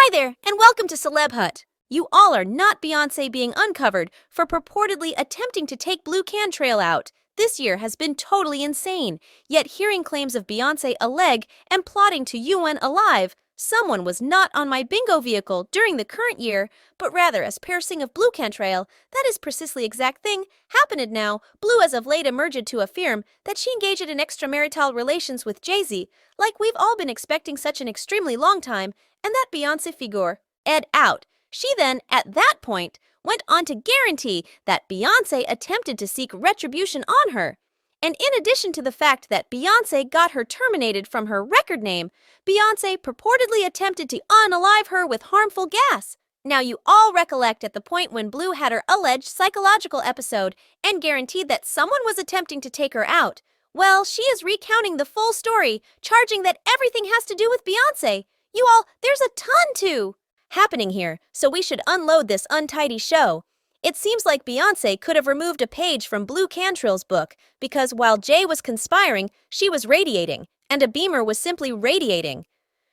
Hi there, and welcome to Celeb Hut. You all are not Beyonce being uncovered for purportedly attempting to take Blue Cantrell out. This year has been totally insane, yet hearing claims of Beyonce alleg and plotting to UN alive, someone was not on my bingo vehicle during the current year, but rather as piercing of Blue Cantrell. That is precisely exact thing happened now. Blue as of late emerged to affirm that she engaged in extramarital relations with Jay-Z, like we've all been expecting such an extremely long time, and that Beyonce figure, Ed out. She then, at that point, went on to guarantee that Beyonce attempted to seek retribution on her. And in addition to the fact that Beyonce got her terminated from her record name, Beyonce purportedly attempted to unalive her with harmful gas. Now you all recollect at the point when Blue had her alleged psychological episode and guaranteed that someone was attempting to take her out. Well, she is recounting the full story, charging that everything has to do with Beyonce. You all, there's a ton happening here, so we should unload this untidy show. It seems like Beyonce could have removed a page from Blue Cantrell's book, because while Jay was conspiring, she was radiating, and a beamer was simply radiating.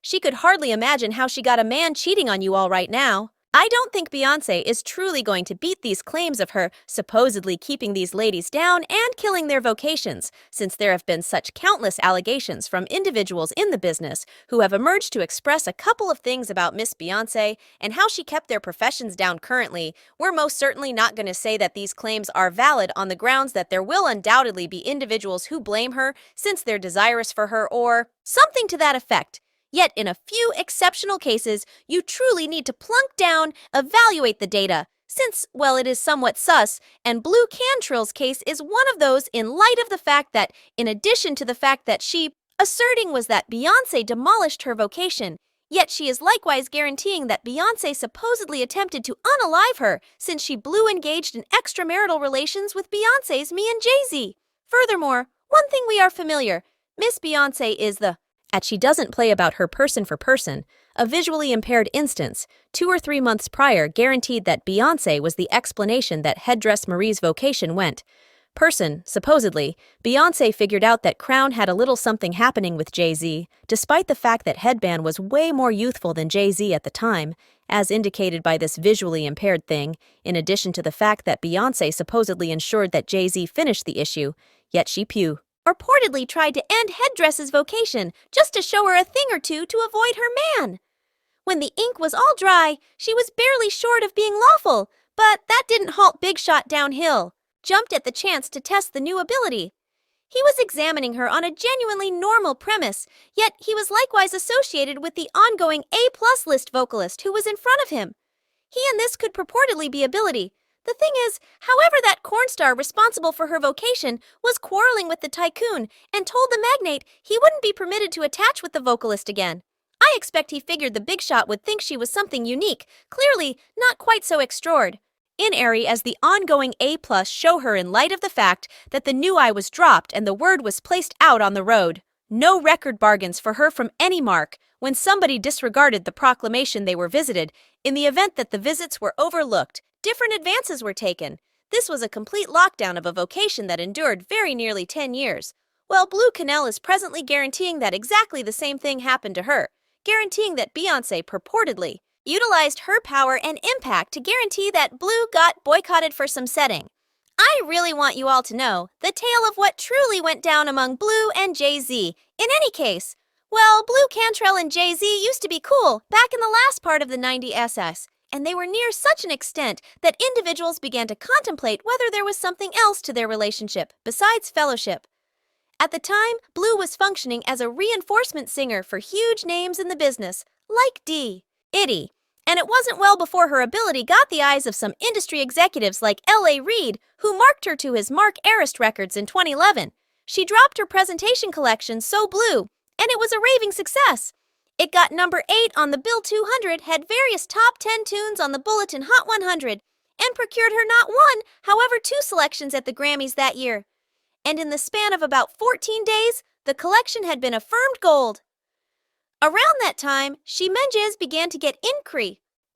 She could hardly imagine how she got a man cheating on you all right now. I don't think Beyonce is truly going to beat these claims of her supposedly keeping these ladies down and killing their vocations, since there have been such countless allegations from individuals in the business who have emerged to express a couple of things about Miss Beyonce and how she kept their professions down currently. We're most certainly not going to say that these claims are valid on the grounds that there will undoubtedly be individuals who blame her since they're desirous for her or something to that effect. Yet in a few exceptional cases, you truly need to plunk down, evaluate the data, since, well, it is somewhat sus, and Blue Cantrell's case is one of those in light of the fact that, in addition to the fact that she asserting was that Beyonce demolished her vocation, yet she is likewise guaranteeing that Beyonce supposedly attempted to unalive her since she Blue engaged in extramarital relations with Beyonce's me and Jay-Z. Furthermore, one thing we are familiar, Miss Beyonce is the she doesn't play about her person for person, a visually impaired instance, 2 or 3 months prior guaranteed that Beyonce was the explanation that Headdress Marie's vocation went. Person, supposedly, Beyonce figured out that Crown had a little something happening with Jay-Z, despite the fact that Headband was way more youthful than Jay-Z at the time, as indicated by this visually impaired thing, in addition to the fact that Beyonce supposedly ensured that Jay-Z finished the issue, yet she reportedly tried to end Headdress's vocation just to show her a thing or two to avoid her man. When the ink was all dry, she was barely short of being lawful, but that didn't halt Big Shot downhill, jumped at the chance to test the new ability. He was examining her on a genuinely normal premise, yet he was likewise associated with the ongoing A+ list vocalist who was in front of him. He and this could purportedly be ability. The thing is, however, that cornstar responsible for her vocation was quarreling with the tycoon and told the magnate he wouldn't be permitted to attach with the vocalist again. I expect he figured the big shot would think she was something unique, clearly not quite so extraordinary. In airy as the ongoing A+ show her in light of the fact that the new I was dropped and the word was placed out on the road. No record bargains for her from any mark when somebody disregarded the proclamation they were visited. In the event that the visits were overlooked, different advances were taken. This was a complete lockdown of a vocation that endured very nearly 10 years. Well, Blue Cantrell is presently guaranteeing that exactly the same thing happened to her, guaranteeing that Beyonce purportedly utilized her power and impact to guarantee that Blue got boycotted for some setting. I really want you all to know the tale of what truly went down among Blue and Jay-Z. In any case, well, Blue Cantrell and Jay-Z used to be cool back in the last part of the 90s. And they were near such an extent that individuals began to contemplate whether there was something else to their relationship besides fellowship. At the time, Blue was functioning as a reinforcement singer for huge names in the business, like Diddy. And it wasn't well before her ability got the eyes of some industry executives like L.A. Reid, who marked her to his Mark Arist Records in 2011. She dropped her presentation collection So Blue, and it was a raving success. It got number 8 on the Bill 200, had various top 10 tunes on the Bulletin Hot 100, and procured her not one, however 2 selections at the Grammys that year. And in the span of about 14 days, the collection had been affirmed gold. Around that time, She Menges began to get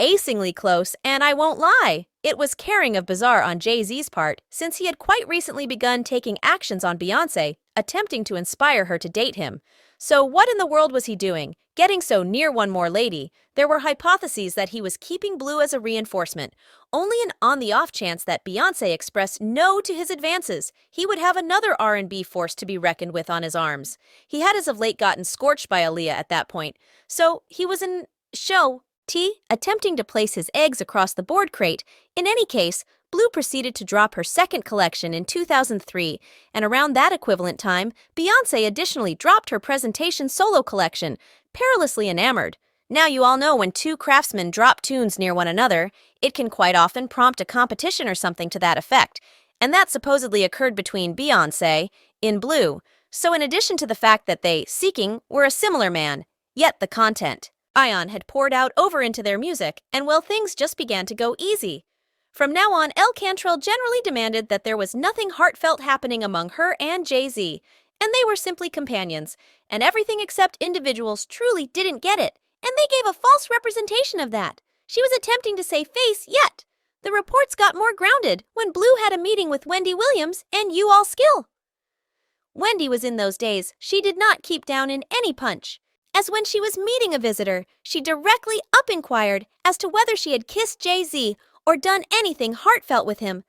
acingly close, and I won't lie, it was caring of bizarre on Jay-Z's part, since he had quite recently begun taking actions on Beyonce, attempting to inspire her to date him. So what in the world was he doing? Getting so near one more lady, there were hypotheses that he was keeping Blue as a reinforcement. Only an on the off chance that Beyonce expressed no to his advances, he would have another R&B force to be reckoned with on his arms. He had as of late gotten scorched by Aaliyah at that point, so he was in show T attempting to place his eggs across the board crate. In any case, Blue proceeded to drop her second collection in 2003, and around that equivalent time, Beyonce additionally dropped her presentation solo collection, Perilously Enamored. Now you all know when two craftsmen drop tunes near one another, it can quite often prompt a competition or something to that effect, and that supposedly occurred between Beyonce in Blue. So in addition to the fact that they, seeking, were a similar man, yet the content, ion had poured out over into their music, and well, things just began to go easy. From now on, Cantrail generally demanded that there was nothing heartfelt happening among her and Jay-Z, and they were simply companions, and everything except individuals truly didn't get it, and they gave a false representation of that. She was attempting to save face, yet the reports got more grounded when Blue had a meeting with Wendy Williams and You All Skill. Wendy was in those days, she did not keep down in any punch, as when she was meeting a visitor, she directly up-inquired as to whether she had kissed Jay-Z or done anything heartfelt with him.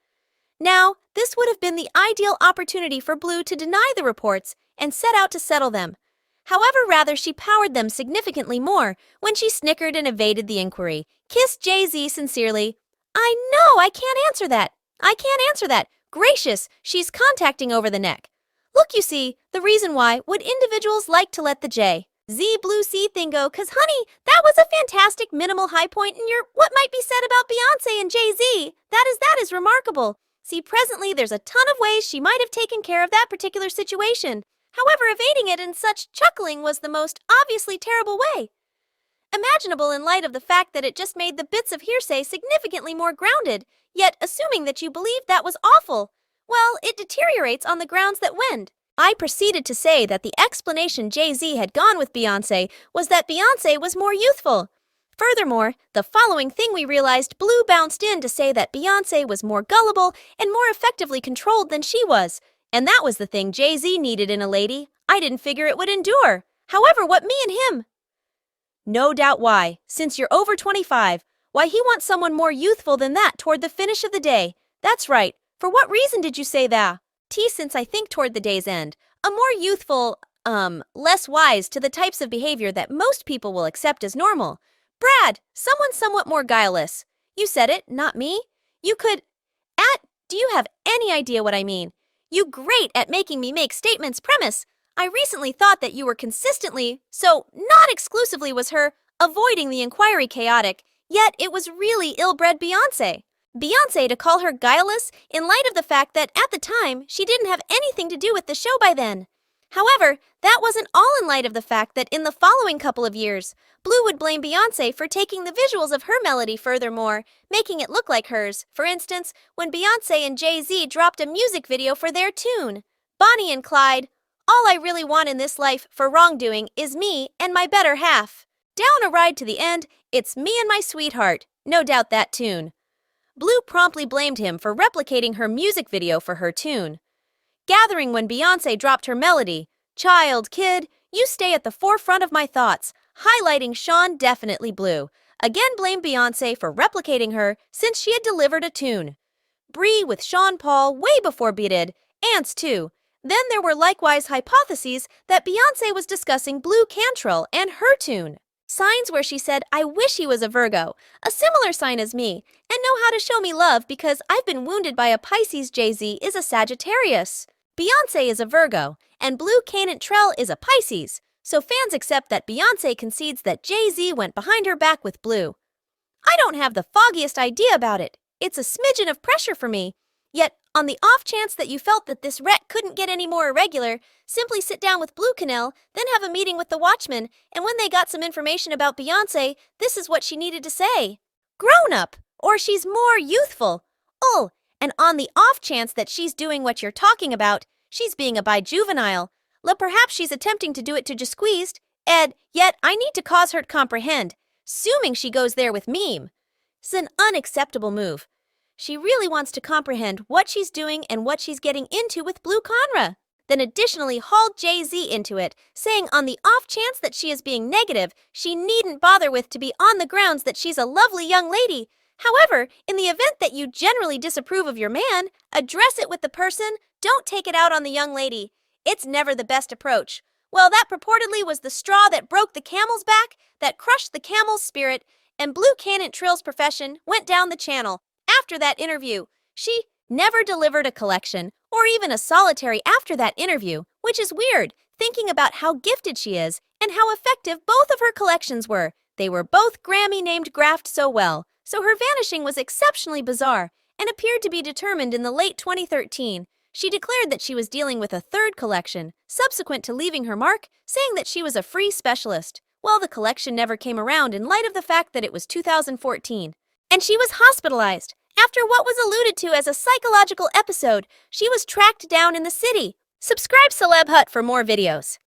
Now, this would have been the ideal opportunity for Blue to deny the reports and set out to settle them. However, rather she powered them significantly more when she snickered and evaded the inquiry. Kissed Jay-Z sincerely. I know, I can't answer that. I can't answer that. Gracious, she's contacting over the neck. Look, you see, the reason why would individuals like to let the J.Z. Blue C thing go, 'cause honey, that was a fantastic minimal high point in your what might be said about Beyonce and Jay-Z. That is remarkable. See, presently there's a ton of ways she might have taken care of that particular situation. However, evading it in such chuckling was the most obviously terrible way imaginable in light of the fact that it just made the bits of hearsay significantly more grounded, yet assuming that you believed that was awful, well, it deteriorates on the grounds that when I proceeded to say that the explanation Jay-Z had gone with Beyonce was that Beyonce was more youthful. Furthermore, the following thing we realized, Blue bounced in to say that Beyonce was more gullible and more effectively controlled than she was, and that was the thing Jay-Z needed in a lady. I didn't figure it would endure. However, what me and him? No doubt why, since you're over 25, why he wants someone more youthful than that toward the finish of the day. That's right. For what reason did you say that? T, since I think toward the day's end, a more youthful, less wise to the types of behavior that most people will accept as normal. Brad, someone somewhat more guileless. You said it, not me. You could, do you have any idea what I mean? You great at making me make statements premise. I recently thought that you were consistently, so not exclusively was her, avoiding the inquiry chaotic, yet it was really ill-bred Beyonce. Beyonce to call her guileless in light of the fact that at the time she didn't have anything to do with the show by then. However, that wasn't all in light of the fact that in the following couple of years, Blue would blame Beyonce for taking the visuals of her melody furthermore, making it look like hers. For instance, when Beyonce and Jay-Z dropped a music video for their tune, Bonnie and Clyde, all I really want in this life for wrongdoing is me and my better half. Down a ride to the end, it's me and my sweetheart, no doubt that tune. Blue promptly blamed him for replicating her music video for her tune. Gathering when Beyonce dropped her melody, child, kid, you stay at the forefront of my thoughts, highlighting Sean definitely Blue. Again blamed Beyonce for replicating her since she had delivered a tune. Bree with Sean Paul way before B did, Ants too. Then there were likewise hypotheses that Beyonce was discussing Blue Cantrell and her tune. Signs where she said, I wish he was a Virgo, a similar sign as me, and know how to show me love because I've been wounded by a Pisces. Jay-Z is a Sagittarius. Beyonce is a Virgo, and Blue Cantrell is a Pisces, so fans accept that Beyonce concedes that Jay-Z went behind her back with Blue. I don't have the foggiest idea about it. It's a smidgen of pressure for me. Yet, on the off chance that you felt that this wreck couldn't get any more irregular, simply sit down with Blue Cantrell, then have a meeting with the Watchmen, and when they got some information about Beyonce, this is what she needed to say. Grown up, or she's more youthful. Oh, and on the off chance that she's doing what you're talking about, she's being a bi-juvenile. Perhaps she's attempting to do it to just squeezed, yet I need to cause her to comprehend, assuming she goes there with meme. It's an unacceptable move. She really wants to comprehend what she's doing and what she's getting into with Blue Conra. then additionally hauled Jay-Z into it, saying on the off chance that she is being negative, she needn't bother with to be on the grounds that she's a lovely young lady. However, in the event that you generally disapprove of your man, address it with the person, don't take it out on the young lady. It's never the best approach. Well, that purportedly was the straw that broke the camel's back, that crushed the camel's spirit, and Blue Cantrell's profession went down the channel. After that interview, she never delivered a collection, or even a solitary after that interview, which is weird, thinking about how gifted she is and how effective both of her collections were. They were both Grammy-named graphed so well, so her vanishing was exceptionally bizarre and appeared to be determined in the late 2013. She declared that she was dealing with a third collection, subsequent to leaving her mark, saying that she was a free specialist. Well, the collection never came around in light of the fact that it was 2014. And she was hospitalized. After what was alluded to as a psychological episode, she was tracked down in the city. Subscribe Celeb Hut for more videos.